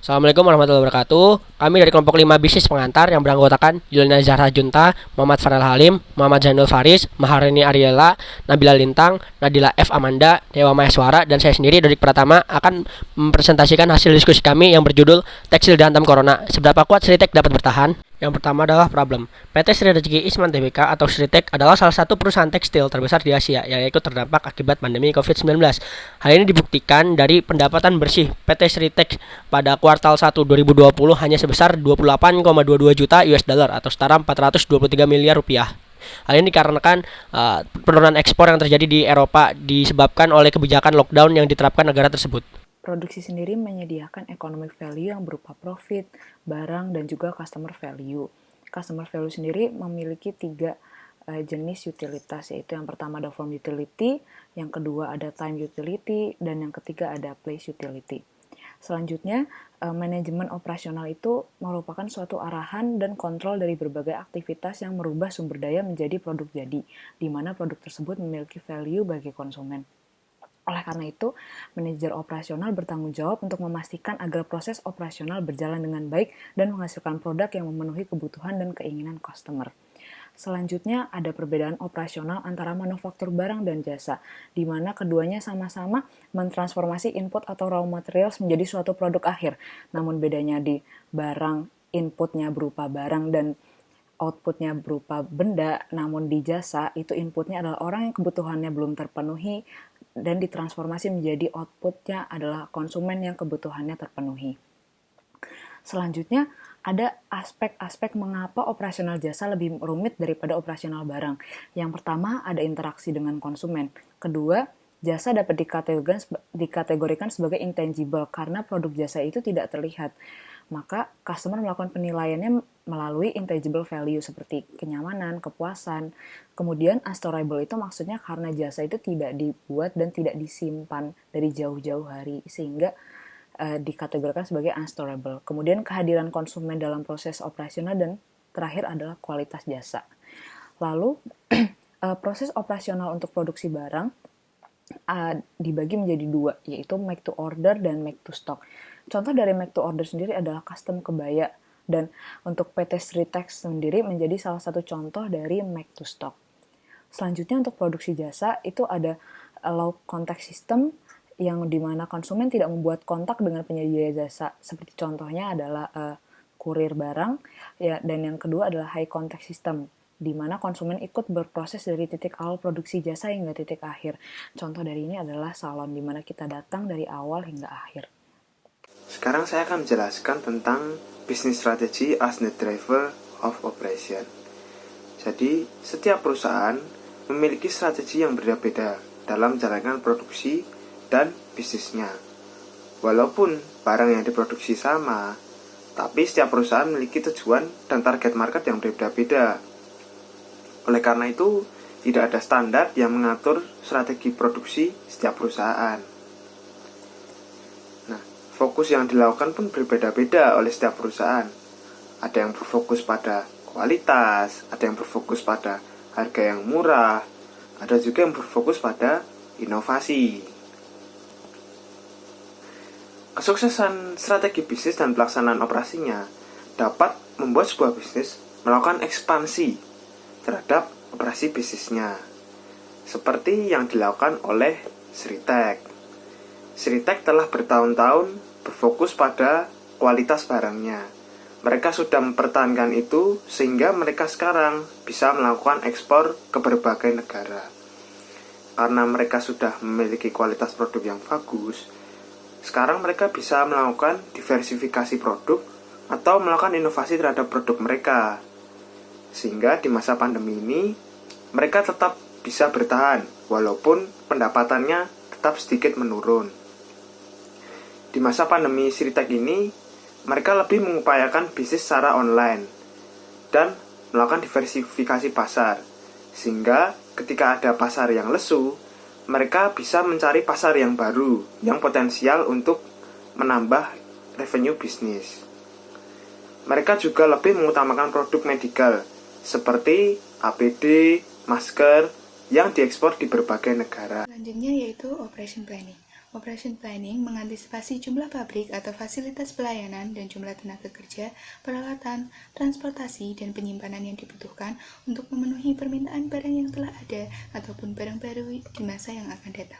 Assalamualaikum warahmatullahi wabarakatuh. Kami dari kelompok 5 bisnis pengantar yang beranggotakan Julina Zahra Junta, Muhammad Farel Halim, Muhammad Zainul Faris, Maharani Ariela, Nabila Lintang, Nadila F. Amanda, Dewa Maheswara, dan saya sendiri Dodik Pratama akan mempresentasikan hasil diskusi kami yang berjudul Tekstil Dihantam Corona. Seberapa kuat Sritek dapat bertahan? Yang pertama adalah problem. PT Sri Rezeki Isman Tbk atau Sritek adalah salah satu perusahaan tekstil terbesar di Asia yang ikut terdampak akibat pandemi COVID-19. Hal ini dibuktikan dari pendapatan bersih PT Sritek pada kuartal 1 2020 hanya sebesar 28,22 juta US dollar atau setara 423 miliar rupiah. Hal ini dikarenakan penurunan ekspor yang terjadi di Eropa disebabkan oleh kebijakan lockdown yang diterapkan negara tersebut. Produksi sendiri menyediakan economic value yang berupa profit, barang, dan juga customer value. Customer value sendiri memiliki 3 jenis utilitas, yaitu yang pertama ada form utility, yang kedua ada time utility, dan yang ketiga ada place utility. Selanjutnya, manajemen operasional itu merupakan suatu arahan dan kontrol dari berbagai aktivitas yang merubah sumber daya menjadi produk jadi, di mana produk tersebut memiliki value bagi konsumen. Oleh karena itu, manajer operasional bertanggung jawab untuk memastikan agar proses operasional berjalan dengan baik dan menghasilkan produk yang memenuhi kebutuhan dan keinginan customer. Selanjutnya, ada perbedaan operasional antara manufaktur barang dan jasa, di mana keduanya sama-sama mentransformasi input atau raw materials menjadi suatu produk akhir. Namun bedanya di barang, inputnya berupa barang dan outputnya berupa benda, namun di jasa itu inputnya adalah orang yang kebutuhannya belum terpenuhi dan ditransformasi menjadi outputnya adalah konsumen yang kebutuhannya terpenuhi. Selanjutnya, ada aspek-aspek mengapa operasional jasa lebih rumit daripada operasional barang. Yang pertama, ada interaksi dengan konsumen. Kedua, jasa dapat dikategorikan sebagai intangible karena produk jasa itu tidak terlihat. Maka, customer melakukan penilaiannya melalui intangible value seperti kenyamanan, kepuasan. Kemudian, unstorable itu maksudnya karena jasa itu tidak dibuat dan tidak disimpan dari jauh-jauh hari, sehingga dikategorikan sebagai unstorable. Kemudian, kehadiran konsumen dalam proses operasional dan terakhir adalah kualitas jasa. Lalu, proses operasional untuk produksi barang dibagi menjadi 2, yaitu make to order dan make to stock. Contoh dari make to order sendiri adalah custom kebaya, dan untuk PT Sritek sendiri menjadi salah satu contoh dari make to stock. Selanjutnya untuk produksi jasa itu ada low contact system, yang dimana konsumen tidak membuat kontak dengan penyedia jasa, seperti contohnya adalah kurir barang, ya, dan yang kedua adalah high contact system, di mana konsumen ikut berproses dari titik awal produksi jasa hingga titik akhir. Contoh dari ini adalah salon, di mana kita datang dari awal hingga akhir. Sekarang saya akan menjelaskan tentang business strategy as the driver of operation. Jadi, setiap perusahaan memiliki strategi yang berbeda-beda dalam menjalankan produksi dan bisnisnya. Walaupun barang yang diproduksi sama, tapi setiap perusahaan memiliki tujuan dan target market yang berbeda-beda. Oleh karena itu, tidak ada standar yang mengatur strategi produksi setiap perusahaan. Fokus yang dilakukan pun berbeda-beda oleh setiap perusahaan. Ada yang berfokus pada kualitas, ada yang berfokus pada harga yang murah, ada juga yang berfokus pada inovasi. Kesuksesan strategi bisnis dan pelaksanaan operasinya dapat membuat sebuah bisnis melakukan ekspansi terhadap operasi bisnisnya, seperti yang dilakukan oleh Sritek. Sritek telah bertahun-tahun berfokus pada kualitas barangnya. Mereka sudah mempertahankan itu sehingga mereka sekarang bisa melakukan ekspor ke berbagai negara. Karena mereka sudah memiliki kualitas produk yang bagus, sekarang mereka bisa melakukan diversifikasi produk atau melakukan inovasi terhadap produk mereka. Sehingga di masa pandemi ini, mereka tetap bisa bertahan walaupun pendapatannya tetap sedikit menurun. Di masa pandemi Sritek ini, mereka lebih mengupayakan bisnis secara online dan melakukan diversifikasi pasar, sehingga ketika ada pasar yang lesu, mereka bisa mencari pasar yang baru, yang potensial untuk menambah revenue bisnis. Mereka juga lebih mengutamakan produk medikal, seperti APD, masker, yang diekspor di berbagai negara. Selanjutnya yaitu operation planning. Operation planning mengantisipasi jumlah pabrik atau fasilitas pelayanan dan jumlah tenaga kerja, peralatan, transportasi, dan penyimpanan yang dibutuhkan untuk memenuhi permintaan barang yang telah ada ataupun barang baru di masa yang akan datang.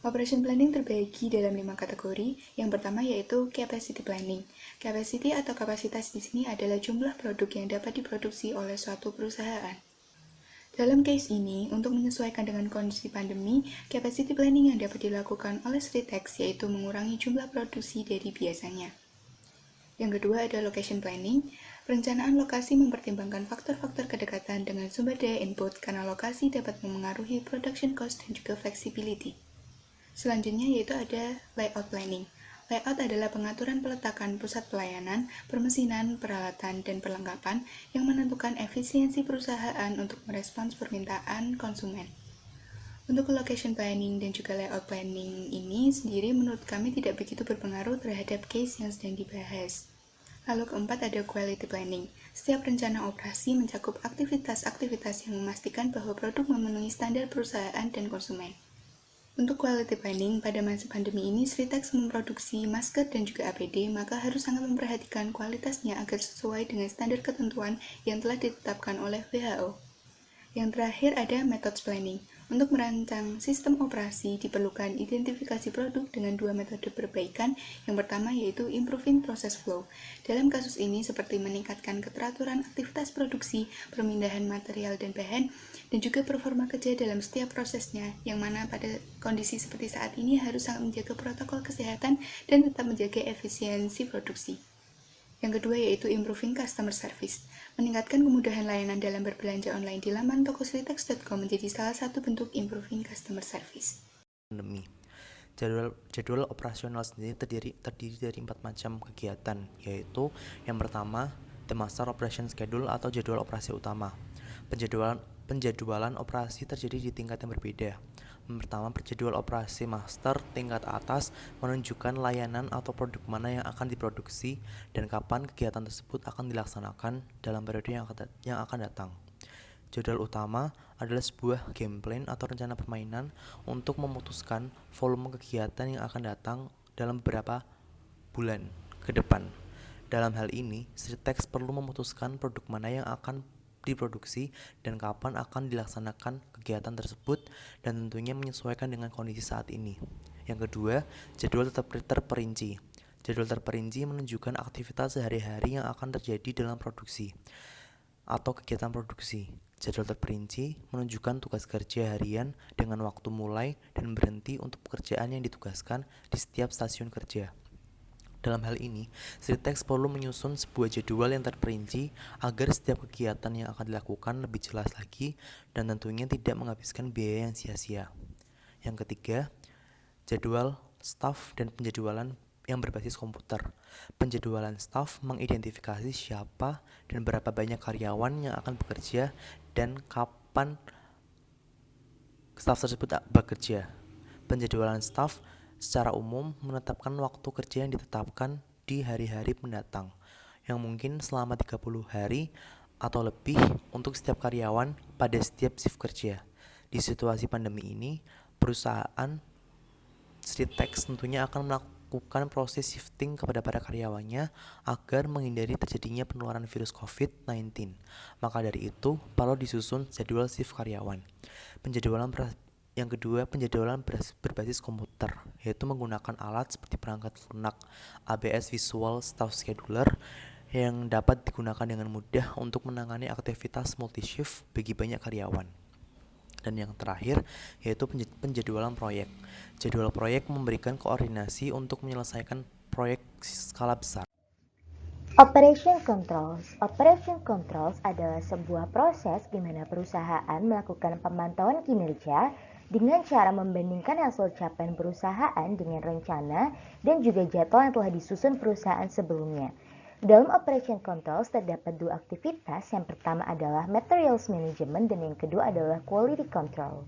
Operation planning terbagi dalam 5 kategori. Yang pertama yaitu capacity planning. Capacity atau kapasitas di sini adalah jumlah produk yang dapat diproduksi oleh suatu perusahaan. Dalam case ini, untuk menyesuaikan dengan kondisi pandemi, capacity planning yang dapat dilakukan oleh Sritex yaitu mengurangi jumlah produksi dari biasanya. Yang kedua ada location planning. Perencanaan lokasi mempertimbangkan faktor-faktor kedekatan dengan sumber daya input karena lokasi dapat memengaruhi production cost dan juga flexibility. Selanjutnya yaitu ada layout planning. Layout adalah pengaturan peletakan pusat pelayanan, permesinan, peralatan, dan perlengkapan yang menentukan efisiensi perusahaan untuk merespons permintaan konsumen. Untuk location planning dan juga layout planning ini sendiri menurut kami tidak begitu berpengaruh terhadap case yang sedang dibahas. Lalu keempat ada quality planning. Setiap rencana operasi mencakup aktivitas-aktivitas yang memastikan bahwa produk memenuhi standar perusahaan dan konsumen. Untuk quality planning, pada masa pandemi ini Sritex memproduksi masker dan juga APD, maka harus sangat memperhatikan kualitasnya agar sesuai dengan standar ketentuan yang telah ditetapkan oleh WHO. Yang terakhir ada methods planning. Untuk merancang sistem operasi diperlukan identifikasi produk dengan 2 metode perbaikan. Yang pertama yaitu improving process flow. Dalam kasus ini seperti meningkatkan keteraturan aktivitas produksi, pemindahan material dan bahan, dan juga performa kerja dalam setiap prosesnya, yang mana pada kondisi seperti saat ini harus sangat menjaga protokol kesehatan dan tetap menjaga efisiensi produksi. Yang kedua yaitu improving customer service. Meningkatkan kemudahan layanan dalam berbelanja online di laman toko sritex.com menjadi salah satu bentuk improving customer service. Pandemi. Jadwal operasional sendiri terdiri dari 4 macam kegiatan, yaitu yang pertama, the master operation schedule atau jadwal operasi utama. Penjadwalan operasi terjadi di tingkat yang berbeda. Yang pertama, jadwal operasi master tingkat atas menunjukkan layanan atau produk mana yang akan diproduksi dan kapan kegiatan tersebut akan dilaksanakan dalam periode yang akan datang. Jadwal utama adalah sebuah game plan atau rencana permainan untuk memutuskan volume kegiatan yang akan datang dalam beberapa bulan ke depan. Dalam hal ini, Sritex perlu memutuskan produk mana yang akan diproduksi dan kapan akan dilaksanakan kegiatan tersebut, dan tentunya menyesuaikan dengan kondisi saat ini. Yang kedua, jadwal terperinci. Jadwal terperinci menunjukkan aktivitas sehari-hari yang akan terjadi dalam produksi atau kegiatan produksi. Jadwal terperinci menunjukkan tugas kerja harian dengan waktu mulai dan berhenti untuk pekerjaan yang ditugaskan di setiap stasiun kerja. Dalam hal ini, Sritex perlu menyusun sebuah jadwal yang terperinci agar setiap kegiatan yang akan dilakukan lebih jelas lagi dan tentunya tidak menghabiskan biaya yang sia-sia. Yang ketiga, jadwal staf dan penjadwalan yang berbasis komputer. Penjadwalan staf mengidentifikasi siapa dan berapa banyak karyawan yang akan bekerja dan kapan staf tersebut bekerja. Penjadwalan staf secara umum menetapkan waktu kerja yang ditetapkan di hari-hari mendatang, yang mungkin selama 30 hari atau lebih untuk setiap karyawan pada setiap shift kerja. Di situasi pandemi ini, perusahaan Sritex tentunya akan melakukan proses shifting kepada para karyawannya agar menghindari terjadinya penularan virus COVID-19. Maka dari itu, perlu disusun jadwal shift karyawan. Yang kedua, penjadwalan berbasis komputer, yaitu menggunakan alat seperti perangkat lunak ABS Visual Staff Scheduler yang dapat digunakan dengan mudah untuk menangani aktivitas multi-shift bagi banyak karyawan. Dan yang terakhir, yaitu penjadwalan proyek. Jadwal proyek memberikan koordinasi untuk menyelesaikan proyek skala besar. Operation Controls. Operation Controls adalah sebuah proses di mana perusahaan melakukan pemantauan kinerja dengan cara membandingkan hasil capaian perusahaan dengan rencana dan juga jadwal yang telah disusun perusahaan sebelumnya. Dalam Operation Controls terdapat 2 aktivitas, yang pertama adalah Materials Management dan yang kedua adalah Quality Control.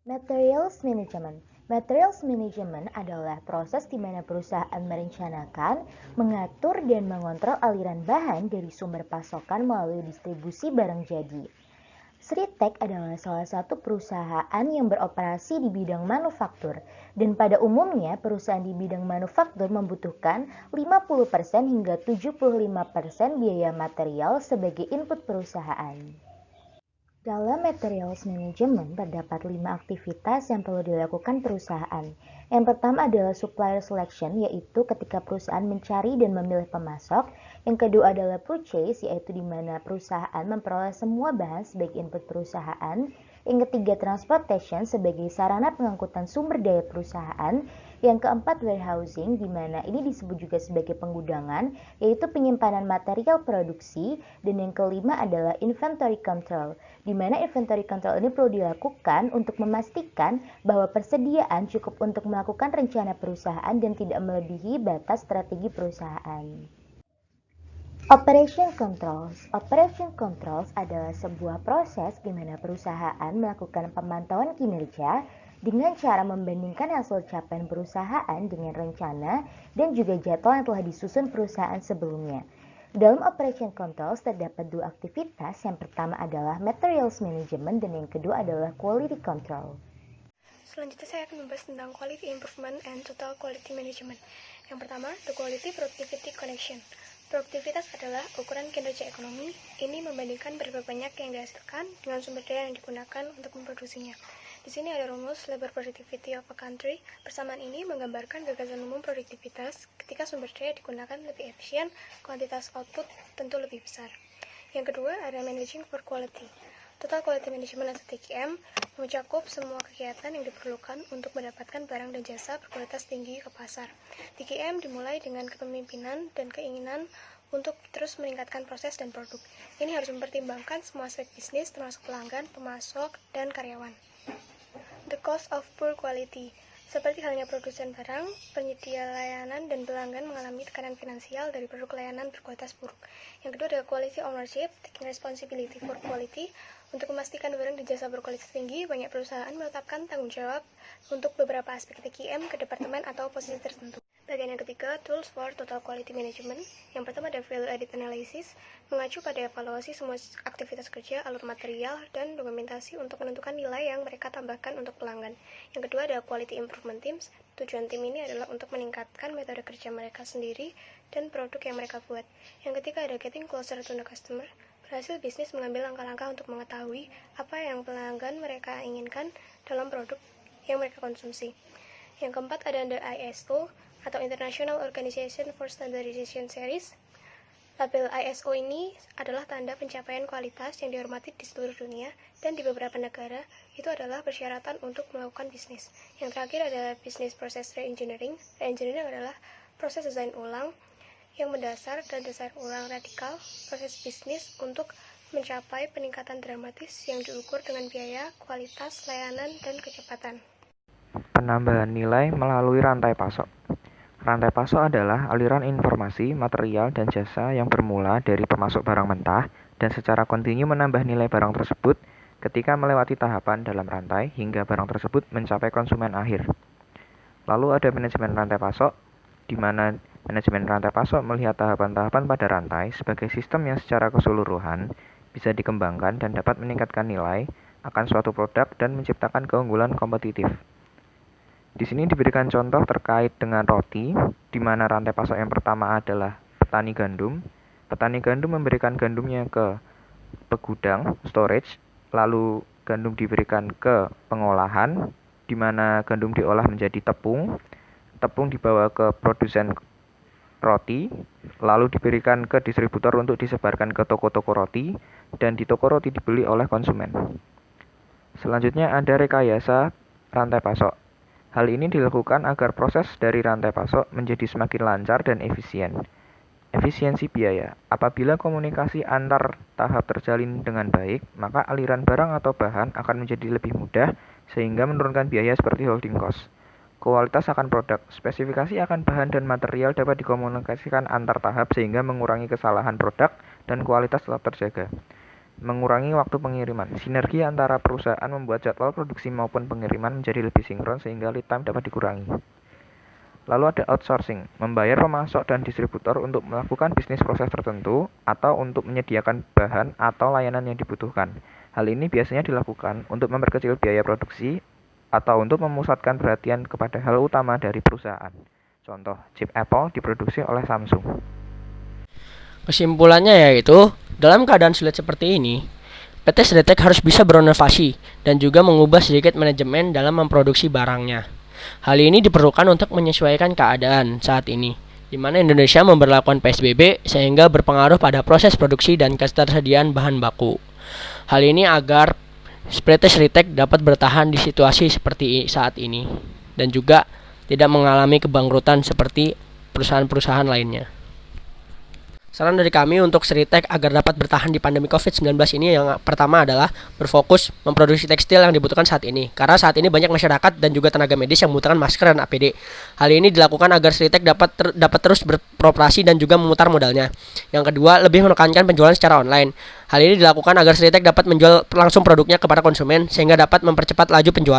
Materials Management. Materials Management adalah proses di mana perusahaan merencanakan, mengatur, dan mengontrol aliran bahan dari sumber pasokan melalui distribusi barang jadi. Sritek adalah salah satu perusahaan yang beroperasi di bidang manufaktur, dan pada umumnya perusahaan di bidang manufaktur membutuhkan 50% hingga 75% biaya material sebagai input perusahaan. Dalam materials management terdapat 5 aktivitas yang perlu dilakukan perusahaan. Yang pertama adalah supplier selection, yaitu ketika perusahaan mencari dan memilih pemasok. Yang kedua adalah purchase, yaitu di mana perusahaan memperoleh semua bahan sebagai input perusahaan. Yang ketiga transportation sebagai sarana pengangkutan sumber daya perusahaan. Yang keempat warehousing, di mana ini disebut juga sebagai penggudangan, yaitu penyimpanan material produksi. Dan yang kelima adalah inventory control, di mana inventory control ini perlu dilakukan untuk memastikan bahwa persediaan cukup untuk melakukan rencana perusahaan dan tidak melebihi batas strategi perusahaan. Operation controls. Operation controls adalah sebuah proses di mana perusahaan melakukan pemantauan kinerja dengan cara membandingkan hasil capaian perusahaan dengan rencana dan juga jadwal yang telah disusun perusahaan sebelumnya. Dalam operation controls terdapat 2 aktivitas, yang pertama adalah materials management dan yang kedua adalah quality control. Selanjutnya saya akan membahas tentang quality improvement and total quality management. Yang pertama, the quality productivity connection. Produktivitas adalah ukuran kinerja ekonomi. Ini membandingkan berapa banyak yang dihasilkan dengan sumber daya yang digunakan untuk memproduksinya. Di sini ada rumus labor productivity of a country. Persamaan ini menggambarkan gagasan umum produktivitas. Ketika sumber daya digunakan lebih efisien, kuantitas output tentu lebih besar. Yang kedua ada managing for quality. Total Quality Management atau TQM mencakup semua kegiatan yang diperlukan untuk mendapatkan barang dan jasa berkualitas tinggi ke pasar. TQM dimulai dengan kepemimpinan dan keinginan untuk terus meningkatkan proses dan produk. Ini harus mempertimbangkan semua aspek bisnis termasuk pelanggan, pemasok, dan karyawan. The cost of poor quality. Seperti halnya produsen barang, penyedia layanan dan pelanggan mengalami tekanan finansial dari produk layanan berkualitas buruk. Yang kedua adalah quality ownership, taking responsibility for quality. Untuk memastikan barang dan jasa berkualitas tinggi, banyak perusahaan menetapkan tanggung jawab untuk beberapa aspek TQM ke departemen atau posisi tertentu. Bagian yang ketiga, tools for total quality management. Yang pertama ada value added analysis, mengacu pada evaluasi semua aktivitas kerja, alur material, dan dokumentasi untuk menentukan nilai yang mereka tambahkan untuk pelanggan. Yang kedua ada quality improvement teams. Tujuan tim ini adalah untuk meningkatkan metode kerja mereka sendiri dan produk yang mereka buat. Yang ketiga ada getting closer to the customer. Berhasil bisnis mengambil langkah-langkah untuk mengetahui apa yang pelanggan mereka inginkan dalam produk yang mereka konsumsi. Yang keempat ada the ISO atau International Organization for Standardization Series. Label ISO ini adalah tanda pencapaian kualitas yang dihormati di seluruh dunia dan di beberapa negara itu adalah persyaratan untuk melakukan bisnis. Yang terakhir adalah Business Process Reengineering. Reengineering adalah proses desain ulang yang mendasar dan desain ulang radikal proses bisnis untuk mencapai peningkatan dramatis yang diukur dengan biaya, kualitas, layanan, dan kecepatan. Penambahan nilai melalui rantai pasok. Rantai pasok adalah aliran informasi, material, dan jasa yang bermula dari pemasok barang mentah dan secara kontinu menambah nilai barang tersebut ketika melewati tahapan dalam rantai hingga barang tersebut mencapai konsumen akhir. Lalu ada manajemen rantai pasok, di mana manajemen rantai pasok melihat tahapan-tahapan pada rantai sebagai sistem yang secara keseluruhan bisa dikembangkan dan dapat meningkatkan nilai akan suatu produk dan menciptakan keunggulan kompetitif. Di sini diberikan contoh terkait dengan roti, di mana rantai pasok yang pertama adalah petani gandum. Petani gandum memberikan gandumnya ke pegudang, storage, lalu gandum diberikan ke pengolahan, di mana gandum diolah menjadi tepung. Tepung dibawa ke produsen roti, lalu diberikan ke distributor untuk disebarkan ke toko-toko roti, dan di toko roti dibeli oleh konsumen. Selanjutnya ada rekayasa rantai pasok. Hal ini dilakukan agar proses dari rantai pasok menjadi semakin lancar dan efisien. Efisiensi biaya. Apabila komunikasi antar tahap terjalin dengan baik, maka aliran barang atau bahan akan menjadi lebih mudah sehingga menurunkan biaya seperti holding cost. Kualitas akan produk. Spesifikasi akan bahan dan material dapat dikomunikasikan antar tahap sehingga mengurangi kesalahan produk dan kualitas tetap terjaga. Mengurangi waktu pengiriman. Sinergi antara perusahaan membuat jadwal produksi maupun pengiriman menjadi lebih sinkron sehingga lead time dapat dikurangi. Lalu ada outsourcing, membayar pemasok dan distributor untuk melakukan bisnis proses tertentu atau untuk menyediakan bahan atau layanan yang dibutuhkan. Hal ini biasanya dilakukan untuk memperkecil biaya produksi atau untuk memusatkan perhatian kepada hal utama dari perusahaan. Contoh, chip Apple diproduksi oleh Samsung. Kesimpulannya yaitu, dalam keadaan sulit seperti ini, PT Sritek harus bisa berinovasi dan juga mengubah sedikit manajemen dalam memproduksi barangnya. Hal ini diperlukan untuk menyesuaikan keadaan saat ini, di mana Indonesia memberlakukan PSBB sehingga berpengaruh pada proses produksi dan ketersediaan bahan baku. Hal ini agar PT Sritek dapat bertahan di situasi seperti saat ini dan juga tidak mengalami kebangkrutan seperti perusahaan-perusahaan lainnya. Saran dari kami untuk Sritek agar dapat bertahan di pandemi COVID-19 ini yang pertama adalah berfokus memproduksi tekstil yang dibutuhkan saat ini. Karena saat ini banyak masyarakat dan juga tenaga medis yang membutuhkan masker dan APD. Hal ini dilakukan agar Sritek dapat terus beroperasi dan juga memutar modalnya. Yang kedua, lebih menekankan penjualan secara online. Hal ini dilakukan agar Sritek dapat menjual langsung produknya kepada konsumen sehingga dapat mempercepat laju penjualan.